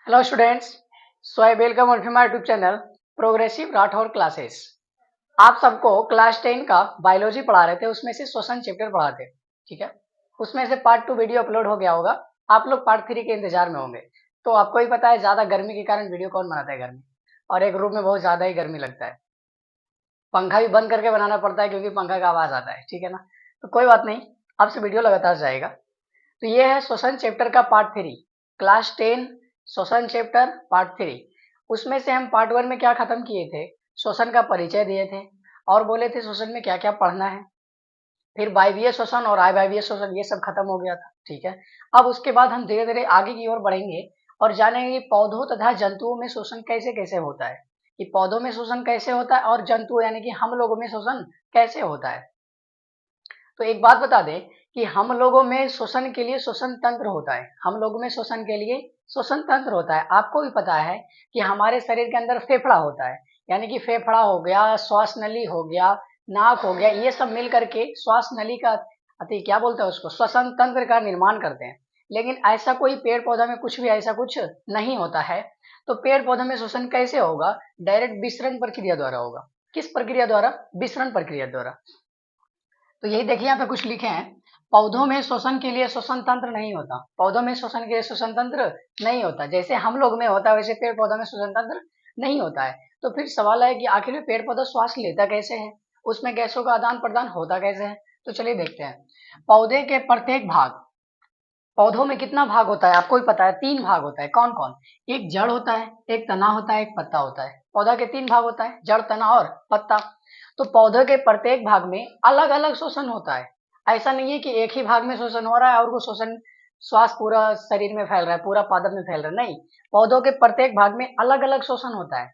Hello students, so I welcome on my YouTube channel progressive Rathore classes. आप सबको class 10 का biology पढ़ा रहे थे, उसमें से श्वसन चैप्टर पढ़ाते। ठीक है, उसमें से पार्ट 2 वीडियो अपलोड हो गया होगा। आप लोग पार्ट 3 के इंतजार में होंगे। तो आपको ही पता है ज्यादा गर्मी के कारण वीडियो कौन बनाता है घर में, और एक रूम में बहुत ज्यादा ही गर्मी लगता है। पंखा भी बंद करके बनाना पड़ता है क्योंकि पंखा का आवाज आता है। ठीक है ना, तो कोई बात नहीं, अब से वीडियो लगातार जाएगा। तो ये है श्वसन चैप्टर का पार्ट 3, क्लास 10 श्वसन चैप्टर पार्ट 3। उसमें से हम पार्ट 1 में क्या खत्म किए थे, श्वसन का परिचय दिए थे और बोले थे श्वसन में क्या क्या पढ़ना है। फिर वायवीय श्वसन और अवायवीय श्वसन ये सब खत्म हो गया था। ठीक है, अब उसके बाद हम धीरे धीरे आगे की ओर बढ़ेंगे और जानेंगे कि पौधों तथा जंतुओं में श्वसन कैसे कैसे होता है, कि पौधों में श्वसन कैसे होता है और जंतु यानी कि हम लोगों में श्वसन कैसे होता है। तो एक बात बता दें कि हम लोगों में श्वसन के लिए श्वसन तंत्र होता है। हम लोगों में श्वसन के लिए श्वसन तंत्र होता है। आपको भी पता है कि हमारे शरीर के अंदर फेफड़ा होता है, यानी कि फेफड़ा हो गया, श्वास नली हो गया, नाक हो गया, ये सब मिल करके श्वास नली का अति क्या बोलते हैं उसको, श्वसन तंत्र का निर्माण करते हैं। लेकिन ऐसा कोई पेड़ पौधा में कुछ भी ऐसा कुछ नहीं होता है। तो पेड़ पौधे में श्वसन कैसे होगा? डायरेक्ट विसरण प्रक्रिया द्वारा होगा। किस प्रक्रिया द्वारा? विसरण प्रक्रिया द्वारा। तो यही देखिए यहाँ पे कुछ लिखे हैं, पौधों में श्वसन के लिए श्वसन तंत्र नहीं होता। पौधों में श्वसन के लिए श्वसन तंत्र नहीं होता, जैसे हम लोग में होता है वैसे पेड़ पौधों में श्वसन तंत्र नहीं होता है। तो फिर सवाल है कि आखिर में पेड़ पौधा श्वास लेता कैसे है, उसमें गैसों का आदान प्रदान होता कैसे है। तो चलिए देखते हैं। पौधे के प्रत्येक भाग, पौधों में कितना भाग होता है आपको ही पता है, 3 भाग होता है। कौन कौन? एक जड़ होता है, एक तना होता है, एक पत्ता होता है। पौधा के 3 भाग होता है, जड़, तना और पत्ता। तो पौधे के प्रत्येक भाग में अलग अलग श्वसन होता है। ऐसा नहीं है कि एक ही भाग में श्वसन हो रहा है और वो श्वसन श्वास पूरा शरीर में फैल रहा है, पूरा पादप में फैल रहा है। नहीं, पौधों के प्रत्येक भाग में अलग अलग श्वसन होता है।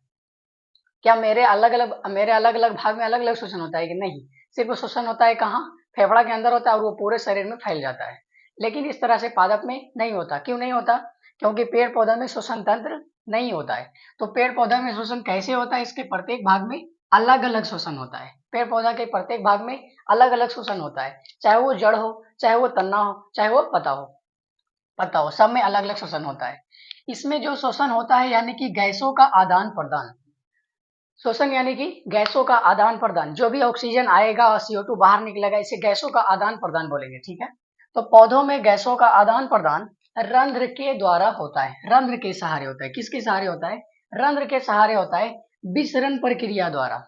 क्या मेरे अलग अलग भाग में अलग अलग श्वसन होता है कि नहीं? सिर्फ श्वसन होता है कहाँ? फेफड़ा के अंदर होता है और वो पूरे शरीर में फैल जाता है। लेकिन इस तरह से पादप में नहीं होता। क्यों नहीं होता? क्योंकि पेड़ पौधा में श्वसन तंत्र नहीं होता है। तो पेड़ पौधा में श्वसन कैसे होता है? इसके प्रत्येक भाग में अलग अलग श्वसन होता है। पेड़ पौधा के प्रत्येक भाग में अलग अलग श्वसन होता है, चाहे वो जड़ हो, चाहे वो तना हो, चाहे वो पत्ता हो, सब में अलग अलग श्वसन होता है। इसमें जो श्वसन होता है यानी कि गैसों का आदान प्रदान, श्वसन यानी कि गैसों का आदान प्रदान, जो भी ऑक्सीजन आएगा और CO2 बाहर निकलेगा, इसे गैसों का आदान प्रदान बोलेंगे। ठीक है, तो पौधों में गैसों का आदान प्रदान रंध्र के द्वारा होता है। रंध्र के सहारे होता है। किसके सहारे होता है? रंध्र के सहारे होता है, विसरण प्रक्रिया द्वारा।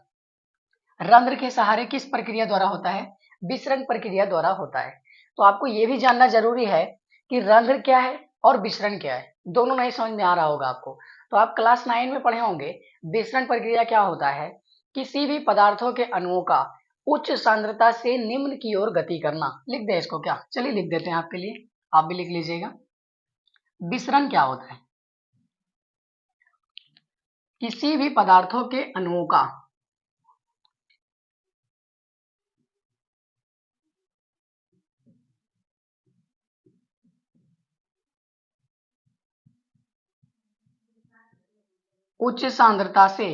रंध्र के सहारे किस प्रक्रिया द्वारा होता है? विसरण प्रक्रिया द्वारा होता है। तो आपको यह भी जानना जरूरी है कि रंध्र क्या है और विसरण क्या है। दोनों नहीं समझ में आ रहा होगा आपको, तो आप क्लास 9 में पढ़े होंगे। विसरण प्रक्रिया क्या होता है? किसी भी पदार्थों के अणुओं का उच्च सांद्रता से निम्न की ओर गति करना। लिख दे इसको क्या? चलिए लिख देते हैं आपके लिए, आप भी लिख लीजिएगा। विसरण क्या होता है? किसी भी पदार्थों के अणुओं का उच्च सांद्रता से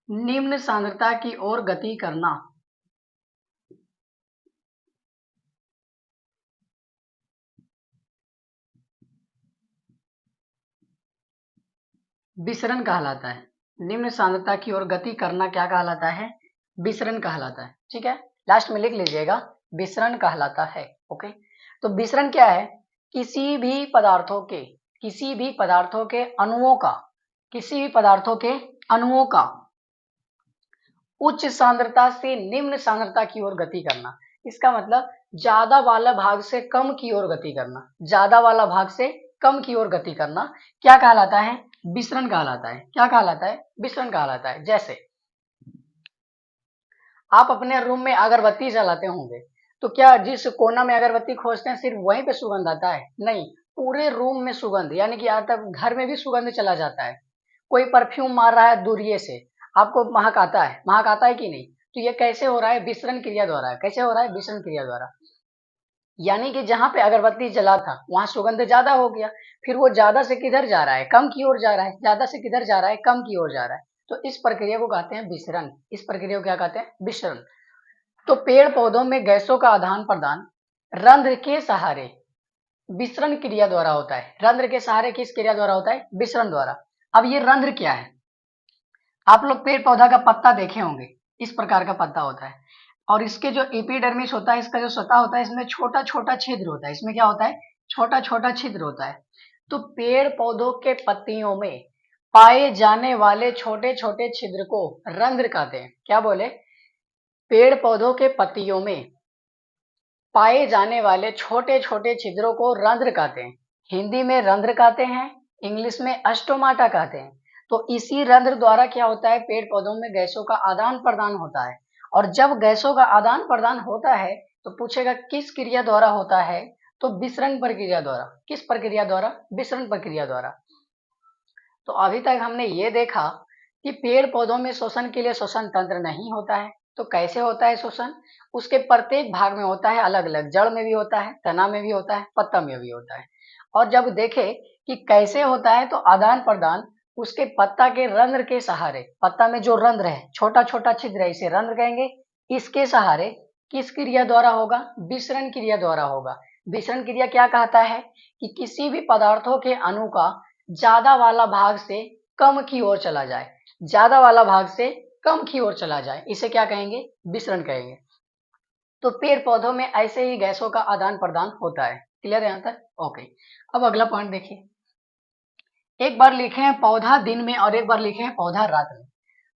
निम्न सांद्रता की ओर गति करना। विसरण कहलाता है। निम्न सांद्रता की ओर गति करना क्या कहलाता है? विसरण कहलाता है। ठीक है, लास्ट में लिख लीजिएगा, विसरण कहलाता है। ओके, तो विसरण क्या है? किसी भी पदार्थों के अणुओं का, किसी भी पदार्थों के अणुओं का उच्च सांद्रता से निम्न सांद्रता की ओर गति करना। इसका मतलब ज्यादा वाला भाग से कम की ओर गति करना। ज्यादा वाला भाग से कम की ओर गति करना क्या कहलाता है? विसरण कहलाता है। क्या कहलाता है? विसरण कहलाता है। जैसे आप अपने रूम में अगरबत्ती जलाते होंगे, तो क्या जिस कोना में अगरबत्ती खोजते हैं सिर्फ वहीं पे सुगंध आता है? नहीं, पूरे रूम में सुगंध, यानी कि आता घर में भी सुगंध चला जाता है। कोई परफ्यूम मार रहा है दूरिये से, आपको महक आता है, महक आता है कि नहीं? तो ये कैसे हो रहा है? विसरण क्रिया द्वारा। कैसे हो रहा है? विसरण क्रिया द्वारा। यानी कि जहां पे अगरबत्ती जला था वहां सुगंध ज्यादा हो गया, फिर वो ज्यादा से किधर जा रहा है? कम की ओर जा रहा है। ज्यादा से किधर जा रहा है? कम की ओर जा रहा है। तो इस प्रक्रिया को कहते हैं विसरण। इस प्रक्रिया को क्या कहते हैं? विसरण। तो पेड़ पौधों में गैसों का आदान प्रदान रंध्र के सहारे विसरण क्रिया द्वारा होता है। रंध्र के सहारे किस क्रिया द्वारा होता है? विसरण द्वारा। अब ये रंध्र क्या है? आप लोग पेड़ पौधा का पत्ता देखे होंगे, इस प्रकार का पत्ता होता है और इसके जो एपिडर्मिस होता है, इसका जो सतह होता है, इसमें छोटा छोटा छिद्र होता है। इसमें क्या होता है? छोटा छोटा छिद्र होता है। तो पेड़ पौधों के पत्तियों में पाए जाने वाले छोटे छोटे छिद्र को रंध्र कहते हैं। क्या बोले? पेड़ पौधों के पत्तियों में पाए जाने वाले छोटे छोटे छिद्रों को रंध्र कहते हैं। हिंदी में रंध्र कहते हैं, इंग्लिश में अस्टोमाटा कहते हैं। तो इसी रंध्र द्वारा क्या होता है? पेड़ पौधों में गैसों का आदान प्रदान होता है और जब गैसों का आदान प्रदान होता है तो पूछेगा किस क्रिया द्वारा होता है? तो विसरण प्रक्रिया द्वारा। किस प्रक्रिया द्वारा? विसरण प्रक्रिया द्वारा। तो अभी तक हमने ये देखा कि पेड़ पौधों में श्वसन के लिए श्वसन तंत्र नहीं होता है। तो कैसे होता है श्वसन? उसके प्रत्येक भाग में होता है अलग अलग। जड़ में भी होता है, तना में भी होता है, पत्ता में भी होता है। और जब देखे कि कैसे होता है तो आदान प्रदान उसके पत्ता के रंध्र के सहारे, पत्ता में जो रंध्र है, छोटा छोटा छिद्र है, इसे रंध्र कहेंगे। इसके सहारे किस क्रिया द्वारा होगा? विसरण क्रिया द्वारा होगा। विसरण क्रिया क्या कहता है? कि किसी भी पदार्थों के अणु का ज्यादा वाला भाग से कम की ओर चला जाए, ज्यादा वाला भाग से कम की ओर चला जाए, इसे क्या कहेंगे? विसरण कहेंगे। तो पेड़ पौधों में ऐसे ही गैसों का आदान प्रदान होता है। क्लियर है यहाँ तक? ओके। अब अगला पॉइंट देखिए, एक बार लिखे हैं पौधा दिन में और एक बार लिखे हैं पौधा रात में।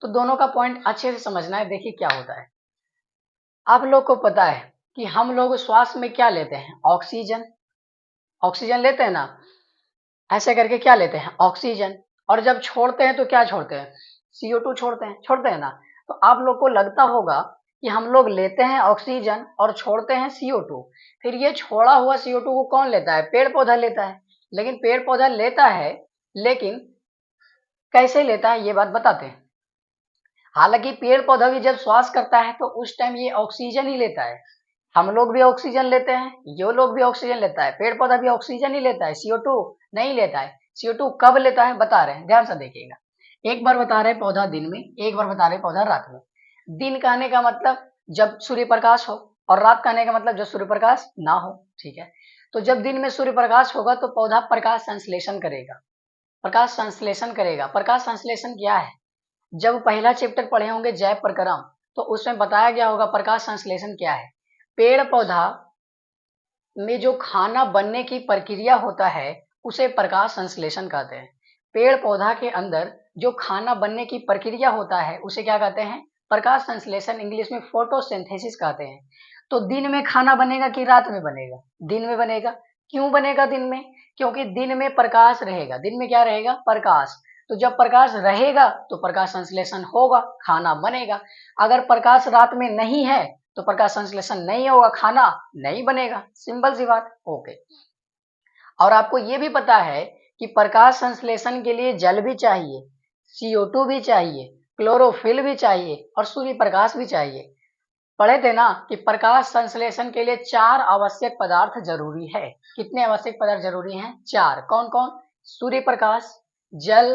तो दोनों का पॉइंट अच्छे से समझना है। देखिए क्या होता है। आप लोग को पता है कि हम लोग श्वास में क्या लेते हैं? ऑक्सीजन। ऑक्सीजन लेते हैं ना, ऐसे करके क्या लेते हैं? ऑक्सीजन। और जब छोड़ते हैं तो क्या छोड़ते हैं? CO2 छोड़ते हैं ना। तो आप लोग को लगता होगा कि हम लोग लेते हैं ऑक्सीजन और छोड़ते हैं CO2। फिर ये छोड़ा हुआ CO2 को कौन लेता है? पेड़ पौधा लेता है। लेकिन पेड़ पौधा लेता है, लेकिन कैसे लेता है ये बात बताते हैं। हालांकि पेड़ पौधा भी जब श्वास करता है तो उस टाइम ये ऑक्सीजन ही लेता है। हम लोग भी ऑक्सीजन लेते हैं, ये लोग भी ऑक्सीजन लेता है, पेड़ पौधा भी ऑक्सीजन ही लेता है, CO2 नहीं लेता है। CO2 कब लेता है बता रहे हैं, ध्यान से देखिएगा। एक बार बता रहे हैं पौधा दिन में, एक बार बता रहे हैं पौधा रात में। दिन कहने का मतलब जब सूर्य प्रकाश हो और रात कहने का मतलब जब सूर्य प्रकाश ना हो। ठीक है, तो जब दिन में सूर्य प्रकाश होगा तो पौधा प्रकाश संश्लेषण करेगा। प्रकाश संश्लेषण करेगा। प्रकाश संश्लेषण क्या है? जब पहला चैप्टर पढ़े होंगे जैव प्रक्रम, तो उसमें बताया गया होगा प्रकाश संश्लेषण क्या है। पेड़ पौधा में जो खाना बनने की प्रक्रिया होता है उसे प्रकाश संश्लेषण कहते हैं। पेड़ पौधा के अंदर जो खाना बनने की प्रक्रिया होता है उसे क्या कहते हैं? प्रकाश संश्लेषण, इंग्लिश में फोटोसिंथेसिस कहते हैं। तो दिन में खाना बनेगा कि रात में बनेगा? दिन में बनेगा। क्यों बनेगा दिन में? क्योंकि दिन में प्रकाश रहेगा। दिन में क्या रहेगा? प्रकाश। तो जब प्रकाश रहेगा तो प्रकाश संश्लेषण होगा, खाना बनेगा। अगर प्रकाश रात में नहीं है तो प्रकाश संश्लेषण नहीं होगा, खाना नहीं बनेगा। सिंपल सी बात। ओके। और आपको ये भी पता है कि प्रकाश संश्लेषण के लिए जल भी चाहिए, CO2 भी चाहिए, क्लोरोफिल भी चाहिए और सूर्य प्रकाश भी चाहिए। पढ़े थे ना कि प्रकाश संश्लेषण के लिए 4 आवश्यक पदार्थ जरूरी है। कितने आवश्यक पदार्थ जरूरी हैं? 4। कौन कौन? सूर्य प्रकाश, जल,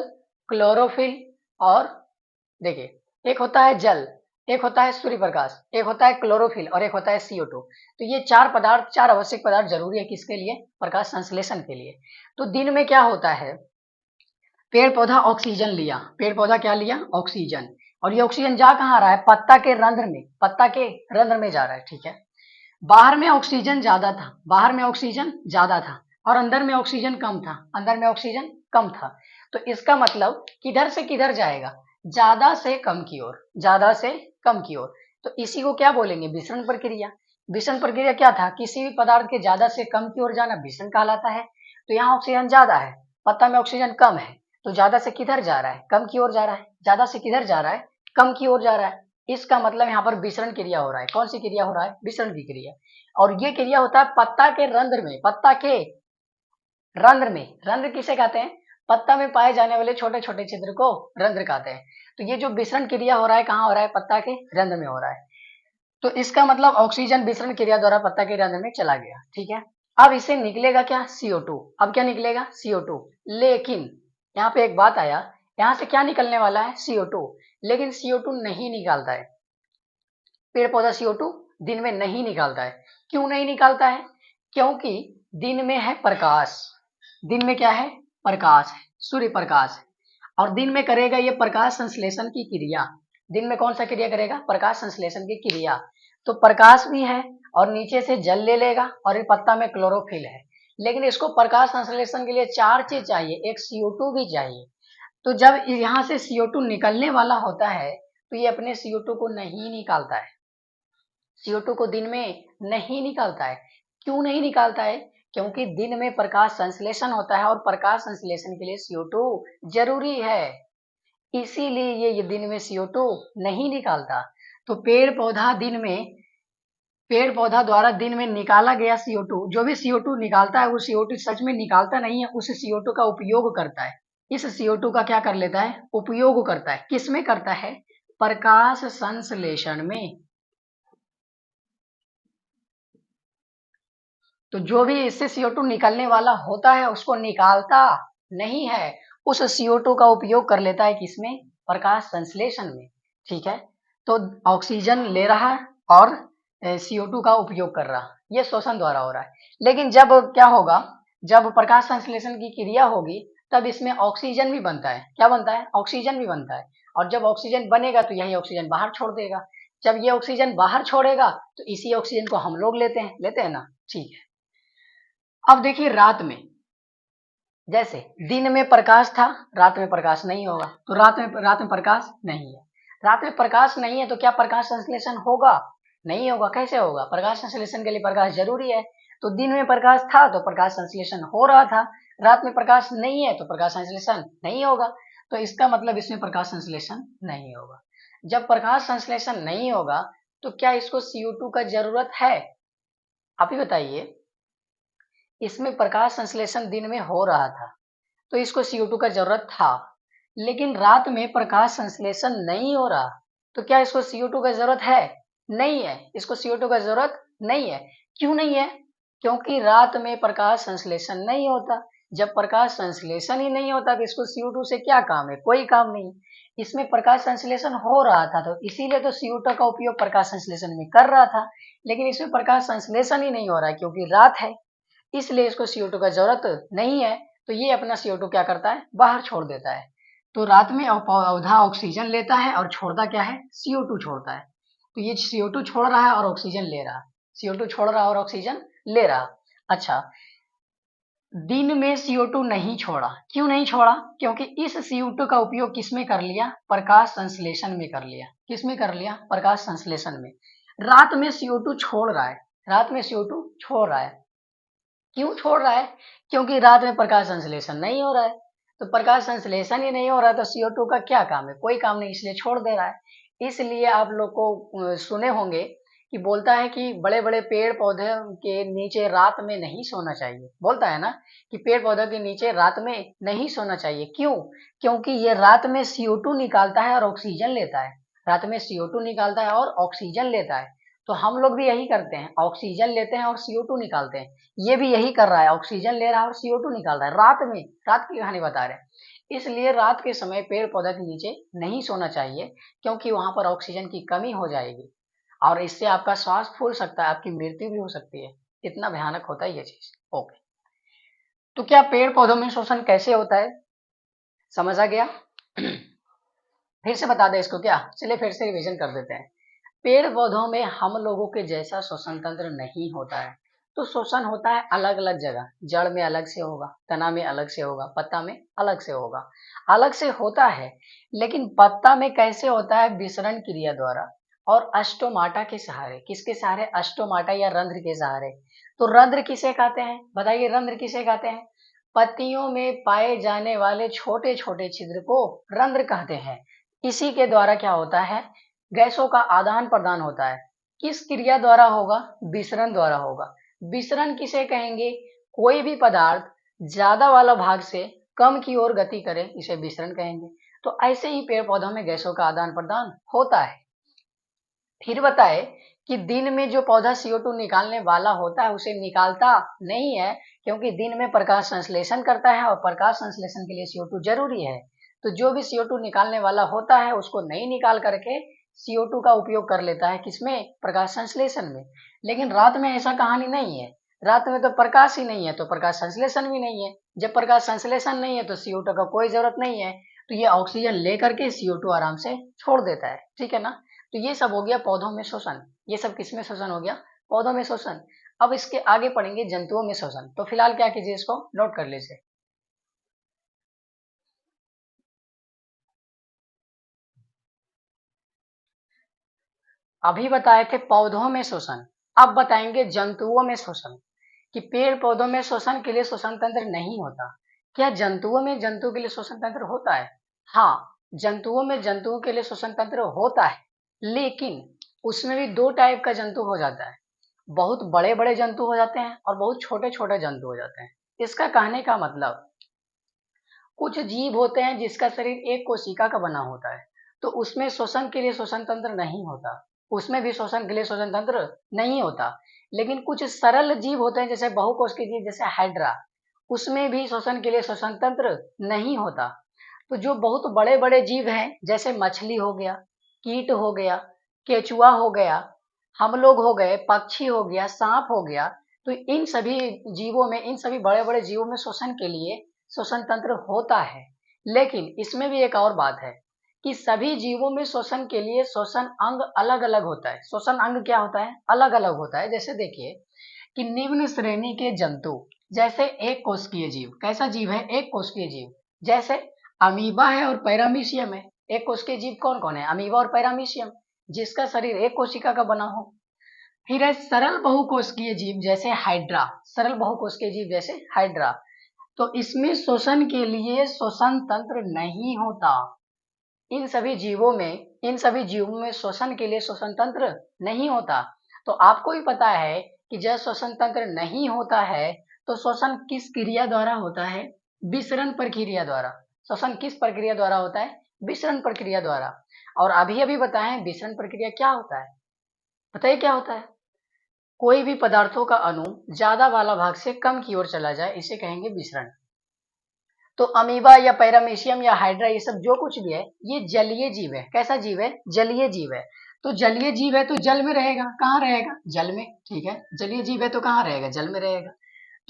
क्लोरोफिल और देखिए एक होता है जल, एक होता है सूर्य प्रकाश, एक होता है क्लोरोफिल और एक होता है CO2। तो ये 4 पदार्थ, 4 आवश्यक पदार्थ जरूरी है किसके लिए? प्रकाश संश्लेषण के लिए। तो दिन में क्या होता है? पेड़ पौधा ऑक्सीजन लिया, पेड़ पौधा क्या लिया? ऑक्सीजन। और ये ऑक्सीजन जा कहाँ रहा है? पत्ता के रंध्र में, पत्ता के रंध्र में जा रहा है। ठीक है, बाहर में ऑक्सीजन ज्यादा था, बाहर में ऑक्सीजन ज्यादा था और अंदर में ऑक्सीजन कम था, अंदर में ऑक्सीजन कम था। तो इसका मतलब किधर से किधर जाएगा? ज्यादा से कम की ओर, ज्यादा से कम की ओर। तो इसी को क्या बोलेंगे? विसरण प्रक्रिया। विसरण प्रक्रिया क्या था? किसी भी पदार्थ के ज्यादा से कम की ओर जाना विसरण कहलाता है। तो यहाँ ऑक्सीजन ज्यादा है, पत्ता में ऑक्सीजन कम है, तो ज्यादा से किधर जा रहा है? कम की ओर जा रहा है। ज्यादा से किधर जा रहा है? कम की ओर जा रहा है। इसका मतलब यहाँ पर विसरण क्रिया हो रहा है। कौन सी क्रिया हो रहा है? विसरण की क्रिया। और ये क्रिया होता है पत्ता के रंध्र में, पत्ता के रंध्र में। रंध्र किसे कहते हैं? पत्ता में पाए जाने वाले छोटे छोटे छिद्र को रंध्र कहते हैं। तो ये जो विसरण क्रिया हो रहा है कहाँ हो रहा है? पत्ता के रंध्र में हो रहा है। तो इसका मतलब ऑक्सीजन विसरण क्रिया द्वारा पत्ता के रंध्र में चला गया। ठीक है, अब इसे निकलेगा क्या? CO2। अब क्या निकलेगा? CO2। लेकिन यहाँ पे एक बात आया, यहाँ से क्या निकलने वाला है? CO2। लेकिन CO2 नहीं निकालता है पेड़ पौधा, CO2 दिन में नहीं निकालता है। क्यों नहीं निकालता है? क्योंकि दिन में है प्रकाश, दिन में क्या है? प्रकाश है, सूर्य प्रकाश है, और दिन में करेगा ये प्रकाश संश्लेषण की क्रिया। दिन में कौन सा क्रिया करेगा? प्रकाश संश्लेषण की क्रिया। तो प्रकाश भी है और नीचे से जल ले लेगा, और ये पत्ता में क्लोरोफिल है, लेकिन इसको प्रकाश संश्लेषण के लिए 4 चीज चाहिए, एक CO2 भी चाहिए। तो जब यहाँ से CO2 निकलने वाला होता है तो ये अपने CO2 को नहीं निकालता है, CO2 को दिन में नहीं निकालता है। क्यों नहीं निकालता है? क्योंकि दिन में प्रकाश संश्लेषण होता है और प्रकाश संश्लेषण के लिए CO2 जरूरी है, इसीलिए ये दिन में CO2 नहीं निकालता। तो पेड़ पौधा द्वारा दिन में निकाला गया CO2, जो भी CO2 निकालता है वो CO2 सच में निकालता नहीं है, उस CO2 का उपयोग करता है। इस CO2 का क्या कर लेता है? उपयोग करता है। किस में करता है? प्रकाश संश्लेषण में। तो जो भी इससे CO2 निकलने वाला होता है उसको निकालता नहीं है, उस CO2 का उपयोग कर लेता है किसमें? प्रकाश संश्लेषण में। ठीक है, तो ऑक्सीजन ले रहा है और CO2 का उपयोग कर रहा, ये श्वसन द्वारा हो रहा है। लेकिन जब क्या होगा? जब प्रकाश संश्लेषण की क्रिया होगी तब इसमें ऑक्सीजन भी बनता है। क्या बनता है? ऑक्सीजन भी बनता है, और जब ऑक्सीजन बनेगा तो यही ऑक्सीजन बाहर छोड़ देगा। जब ये ऑक्सीजन बाहर छोड़ेगा तो इसी ऑक्सीजन को हम लोग लेते हैं ना। ठीक है, अब देखिए रात में, जैसे दिन में प्रकाश था, रात में प्रकाश नहीं होगा, तो रात में प्रकाश नहीं है। रात में प्रकाश नहीं है तो क्या प्रकाश संश्लेषण होगा? नहीं होगा। कैसे होगा? प्रकाश संश्लेषण के लिए प्रकाश जरूरी है। तो दिन में प्रकाश था तो प्रकाश संश्लेषण हो रहा था, रात में प्रकाश नहीं है तो प्रकाश संश्लेषण नहीं होगा। तो इसका मतलब इसमें प्रकाश संश्लेषण नहीं होगा। जब प्रकाश संश्लेषण नहीं होगा तो क्या इसको CO2 का जरूरत है? आप ही बताइए। इसमें प्रकाश संश्लेषण दिन में हो रहा था तो इसको CO2 का जरूरत था, लेकिन रात में प्रकाश संश्लेषण नहीं हो रहा तो क्या इसको CO2 का जरूरत है? नहीं है, इसको CO2 का जरूरत नहीं है। क्यों नहीं है? क्योंकि रात में प्रकाश संश्लेषण नहीं होता। जब प्रकाश संश्लेषण ही नहीं होता तो इसको CO2 से क्या काम है? कोई काम नहीं। इसमें प्रकाश संश्लेषण हो रहा था तो इसीलिए तो CO2 का उपयोग प्रकाश संश्लेषण में कर रहा था, लेकिन इसमें प्रकाश संश्लेषण ही नहीं हो रहा है क्योंकि रात है, इसलिए इसको CO2 का जरूरत नहीं है। तो ये अपना CO2 क्या करता है? बाहर छोड़ देता है। तो रात में पौधा ऑक्सीजन लेता है और छोड़ता क्या है? CO2 छोड़ता है। तो ये CO2 छोड़ रहा है और ऑक्सीजन ले रहा, CO2 छोड़ रहा और ऑक्सीजन ले रहा। अच्छा, दिन में CO2 नहीं छोड़ा। क्यों नहीं छोड़ा? क्योंकि इस CO2 का उपयोग किसमें कर लिया? प्रकाश संश्लेषण में कर लिया। किसमें कर लिया? प्रकाश संश्लेषण में। रात में CO2 छोड़ रहा है, रात में CO2 छोड़ रहा है। क्यों छोड़ रहा है? क्योंकि रात में प्रकाश संश्लेषण नहीं हो रहा है। तो प्रकाश संश्लेषण ही नहीं हो रहा है तो CO2 का क्या काम है? कोई काम नहीं, इसलिए छोड़ दे रहा है। इसलिए आप लोग को सुने होंगे कि बोलता है कि बड़े बड़े पेड़ पौधे के नीचे रात में नहीं सोना चाहिए। बोलता है ना कि पेड़ पौधों के नीचे रात में नहीं सोना चाहिए। क्यों? क्योंकि ये रात में CO2 निकालता है और ऑक्सीजन लेता है। रात में CO2 निकालता है और ऑक्सीजन लेता है। तो हम लोग भी यही करते हैं, ऑक्सीजन लेते हैं और CO2 निकालते हैं। ये भी यही कर रहा है, ऑक्सीजन ले रहा है और CO2 निकाल रहा है रात में। रात की कहानी बता रहे हैं। इसलिए रात के समय पेड़ पौधा के नीचे नहीं सोना चाहिए, क्योंकि वहां पर ऑक्सीजन की कमी हो जाएगी और इससे आपका श्वास फूल सकता है, आपकी मृत्यु भी हो सकती है। इतना भयानक होता है ये चीज। ओके, तो क्या पेड़ पौधों में शोषण कैसे होता है? समझ आ गया? फिर से बता दें इसको क्या? चलिए फिर से रिविजन कर देते हैं। पेड़ पौधों में हम लोगों के जैसा श्वसन तंत्र नहीं होता है। तो श्वसन होता है अलग अलग जगह, जड़ में अलग से होगा, तना में अलग से होगा, पत्ता में अलग से होगा, अलग से होता है। लेकिन पत्ता में कैसे होता है? विसरण क्रिया द्वारा और अस्टोमाटा के सहारे। किसके सहारे? अस्टोमाटा या रंध्र के सहारे। तो रंध्र किसे कहते हैं? बताइए, रंध्र किसे कहते हैं? पत्तियों में पाए जाने वाले छोटे छोटे छिद्र को रंध्र कहते हैं। इसी के द्वारा क्या होता है? गैसों का आदान प्रदान होता है। किस क्रिया द्वारा होगा? विसरण द्वारा होगा। विसरण किसे कहेंगे? कोई भी पदार्थ ज्यादा वाला भाग से कम की ओर गति करे, इसे विसरण कहेंगे। तो ऐसे ही पेड़ पौधों में गैसों का आदान प्रदान होता है। फिर बताए कि दिन में जो पौधा CO2 निकालने वाला होता है उसे निकालता नहीं है, क्योंकि दिन में प्रकाश संश्लेषण करता है और प्रकाश संश्लेषण के लिए CO2 जरूरी है। तो जो भी CO2 निकालने वाला होता है उसको नहीं निकाल करके CO2 का उपयोग कर लेता है, किसमें? प्रकाश संश्लेषण में। लेकिन रात में ऐसा कहानी नहीं है, रात में तो प्रकाश ही नहीं है, तो प्रकाश संश्लेषण भी नहीं है। जब प्रकाश संश्लेषण नहीं है तो CO2 का कोई जरूरत नहीं है, तो ये ऑक्सीजन लेकर के CO2 आराम से छोड़ देता है, ठीक है ना। तो ये सब हो गया पौधों में शोषण। ये सब किसमें शोषण हो गया? पौधों में शोषण। अब इसके आगे पढ़ेंगे जंतुओं में शोषण। तो फिलहाल क्या कीजिए, इसको नोट कर लीजिए। अभी बताए थे पौधों में शोषण, अब बताएंगे जंतुओं में शोषण, कि पेड़ पौधों में शोषण के लिए शोषण तंत्र नहीं होता। क्या जंतुओं में जंतु के लिए शोषण तंत्र होता है? हाँ, जंतुओं में जंतुओं के लिए शोषण तंत्र होता है, लेकिन उसमें भी दो टाइप का जंतु हो जाता है। बहुत बड़े बड़े जंतु हो जाते हैं और बहुत छोटे छोटे जंतु हो जाते हैं। इसका कहने का मतलब, कुछ जीव होते हैं जिसका शरीर एक कोशिका का बना होता है, तो उसमें शोषण के लिए शोषण तंत्र नहीं होता, उसमें भी शोषण के लिए शोषण तंत्र नहीं होता। लेकिन कुछ सरल जीव होते हैं जैसे बहुकोशिकीय जीव, जैसे हाइड्रा, उसमें भी शोषण के लिए शोषण तंत्र नहीं होता। तो जो बहुत बड़े बड़े जीव हैं, जैसे मछली हो गया, कीट हो गया, केचुआ हो गया, हम लोग हो गए, पक्षी हो गया, सांप हो गया, तो इन सभी जीवों में, इन सभी बड़े बड़े जीवों में शोषण के लिए शोषण तंत्र होता है। लेकिन इसमें भी एक और बात है कि सभी जीवों में शोषण के लिए शोषण अंग अलग अलग होता है। शोषण अंग क्या होता है? अलग अलग होता है। जैसे देखिए कि निम्न श्रेणी के जंतु, जैसे एक कोशिकीय जीव, कैसा जीव है? एक कोशिकीय जीव, जैसे अमीबा है और पैरामीशियम है। एक कोशिकीय जीव कौन कौन है? अमीबा और पैरामीशियम, जिसका शरीर एक कोशिका का बना हो। फिर है सरल बहुकोशिकीय जीव जैसे हाइड्रा, सरल बहुकोशिकीय जीव जैसे हाइड्रा, तो इसमें शोषण के लिए शोषण तंत्र नहीं होता। इन सभी जीवों में शोषण के लिए शोषण तंत्र नहीं होता। तो आपको भी पता है कि जब शोषण तंत्र नहीं होता है तो शोषण किस क्रिया द्वारा होता है? विसरण प्रक्रिया द्वारा। शोषण किस प्रक्रिया द्वारा होता है? विसरण प्रक्रिया द्वारा। और अभी अभी बताएं विसरण प्रक्रिया क्या होता है? बताइए क्या होता है? कोई भी पदार्थों का अणु ज्यादा वाला भाग से कम की ओर चला जाए, इसे कहेंगे विसरण। तो अमीबा या पैरामीशियम या हाइड्रा, ये सब जो कुछ भी है, ये जलीय जीव है। कैसा जीव है? जलीय जीव है। तो जलीय जीव है तो जल में रहेगा। कहाँ रहेगा? जल में, ठीक है। जलीय जीव है तो कहाँ रहेगा? जल में रहेगा।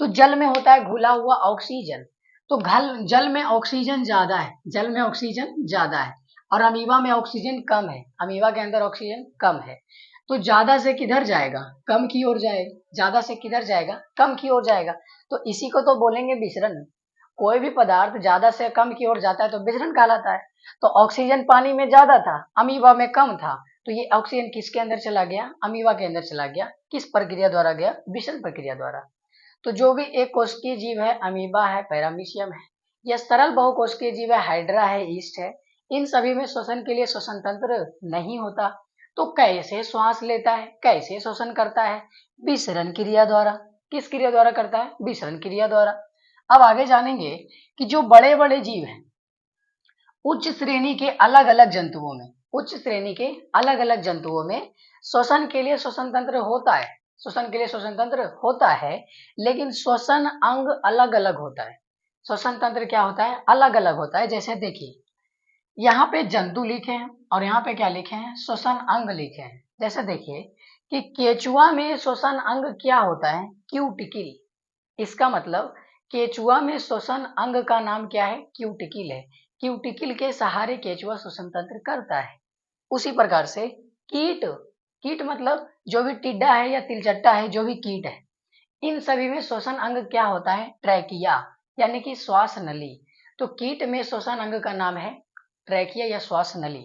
तो जल में होता है घुला हुआ ऑक्सीजन। तो जल में ऑक्सीजन ज्यादा है, जल में ऑक्सीजन ज्यादा है, और अमीबा में ऑक्सीजन कम है, अमीबा के अंदर ऑक्सीजन कम है। तो ज्यादा से किधर जाएगा? कम की ओर जाएगा। ज्यादा से किधर जाएगा? कम की ओर जाएगा। तो इसी को तो बोलेंगे विसरण। कोई भी पदार्थ ज्यादा से कम की ओर जाता है तो विसरण कहलाता है। तो ऑक्सीजन पानी में ज्यादा था, अमीबा में कम था, तो ये ऑक्सीजन किसके अंदर चला गया? अमीबा के अंदर चला गया। किस प्रक्रिया द्वारा गया? विसरण प्रक्रिया द्वारा। तो जो भी एक कोशिकीय जीव है, अमीबा है, पैरामीशियम है, या सरल बहुकोशिकीय जीव है, हाइड्रा है, ईस्ट है, इन सभी में श्वसन के लिए श्वसन तंत्र नहीं होता। तो कैसे श्वास लेता है, कैसे श्वसन करता है? विसरण क्रिया द्वारा। किस क्रिया द्वारा करता है? विसरण क्रिया द्वारा। अब आगे जानेंगे कि जो बड़े बड़े जीव हैं, उच्च श्रेणी के अलग अलग जंतुओं में, उच्च श्रेणी के अलग अलग जंतुओं में श्वसन के लिए श्वसन तंत्र होता है। श्वसन के लिए श्वसन तंत्र होता है, लेकिन श्वसन अंग अलग अलग होता है। श्वसन तंत्र क्या होता है? अलग अलग होता है। जैसे देखिए, यहाँ पे जंतु लिखे हैं और यहाँ पे क्या लिखे हैं? श्वसन अंग लिखे हैं। जैसे देखिए कि केचुआ में श्वसन अंग क्या होता है? क्यूटिकल। इसका मतलब केचुआ में श्वसन अंग का नाम क्या है? क्यूटिकल है। क्यूटिकल के सहारे केचुआ श्वसन तंत्र करता है। उसी प्रकार से कीट, कीट मतलब जो भी टिड्डा है या तिलचट्टा है, जो भी कीट है, इन सभी में श्वसन अंग क्या होता है? ट्रैकिया, यानी कि श्वास नली। तो कीट में श्वसन अंग का नाम है ट्रैकिया या श्वास नली।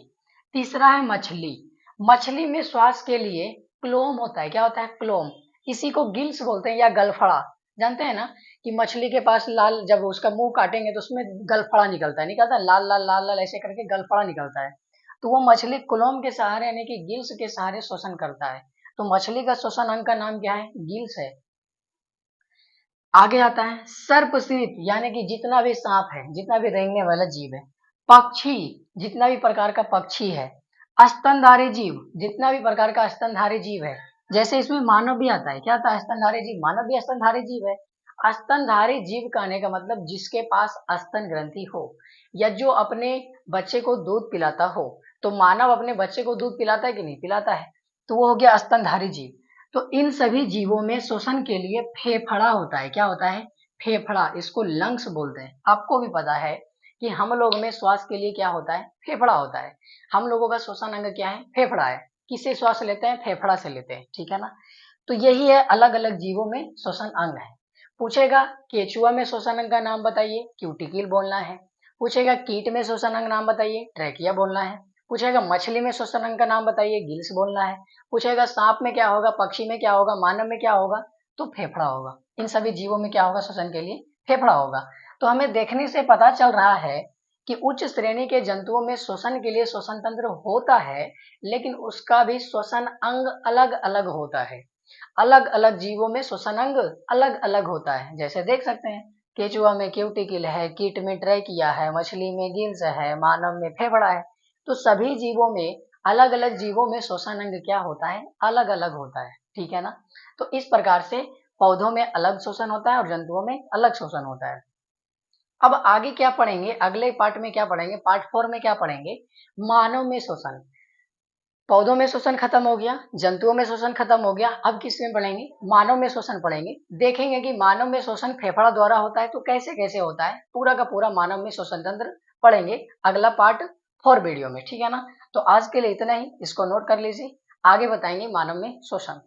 तीसरा है मछली। मछली में श्वास के लिए क्लोम होता है। क्या होता है? क्लोम। इसी को गिल्स बोलते हैं या गलफड़ा। जानते हैं ना कि मछली के पास लाल, जब उसका मुंह काटेंगे तो उसमें गलफड़ा निकलता है, निकलता है लाल लाल लाल लाल, ऐसे करके गलफड़ा निकलता है। तो वो मछली क्लोम के सहारे यानी कि गिल्स के सहारे श्वसन करता है। तो मछली का श्वसन अंग का नाम क्या है? गिल्स है। आगे आता है सर्पशीत, यानी कि जितना भी सांप है, जितना भी रेंगने वाला जीव है। पक्षी, जितना भी प्रकार का पक्षी है। स्तनधारी जीव, जितना भी प्रकार का स्तनधारी जीव है। जैसे इसमें मानव भी आता है। क्या आता है? स्तनधारी जीव। मानव भी स्तनधारी जीव है। स्तनधारी जीव कहने का मतलब जिसके पास स्तन ग्रंथि हो, या जो अपने बच्चे को दूध पिलाता हो, तो मानव अपने बच्चे को दूध पिलाता है कि नहीं पिलाता है, तो वो हो गया स्तनधारी जीव। तो इन सभी जीवों में श्वसन के लिए फेफड़ा होता है। क्या होता है? फेफड़ा, इसको लंग्स बोलते हैं। आपको भी पता है कि हम लोग में श्वास के लिए क्या होता है? फेफड़ा होता है। हम लोगों का श्वसन अंग क्या है? फेफड़ा है। किससे श्वास लेते हैं? फेफड़ा से लेते हैं, ठीक है ना। तो यही है, अलग अलग जीवों में श्वसन अंग है। पूछेगा केचुआ में श्वसन अंग का नाम बताइए, क्यूटिकल बोलना है। पूछेगा कीट में श्वसन अंग नाम बताइए, ट्रैकिया बोलना है। पूछेगा मछली में श्वसन अंग का नाम बताइए, गिल्स बोलना है। पूछेगा सांप में क्या होगा, पक्षी में क्या होगा, मानव में क्या होगा, तो फेफड़ा होगा। इन सभी जीवों में क्या होगा? श्वसन के लिए फेफड़ा होगा। तो हमें देखने से पता चल रहा है कि उच्च श्रेणी के जंतुओं में श्वसन के लिए श्वसन तंत्र होता है, लेकिन उसका भी श्वसन अंग अलग अलग होता है। अलग अलग जीवों में श्वसन अंग अलग अलग होता है। जैसे देख सकते हैं, केचुआ में क्यूटिकल है, कीट में ट्रैकिया है, मछली में गिल्स है, मानव में फेफड़ा है। तो सभी जीवों में, अलग अलग जीवों में श्वसन अंग क्या होता है? अलग अलग होता है, ठीक है ना। तो इस प्रकार से पौधों में अलग श्वसन होता है और जंतुओं में अलग श्वसन होता है। अब आगे क्या पढ़ेंगे? अगले पार्ट में क्या पढ़ेंगे? पार्ट 4 में क्या पढ़ेंगे? मानव में श्वसन। पौधों में श्वसन खत्म हो गया, जंतुओं में श्वसन खत्म हो गया, अब किस में पढ़ेंगे? मानव में श्वसन पढ़ेंगे। देखेंगे कि मानव में श्वसन फेफड़ा द्वारा होता है, तो कैसे कैसे होता है, पूरा का पूरा मानव में श्वसन तंत्र पढ़ेंगे अगला पार्ट 4 वीडियो में, ठीक है ना। तो आज के लिए इतना ही, इसको नोट कर लीजिए, आगे बताएंगे मानव में श्वसन।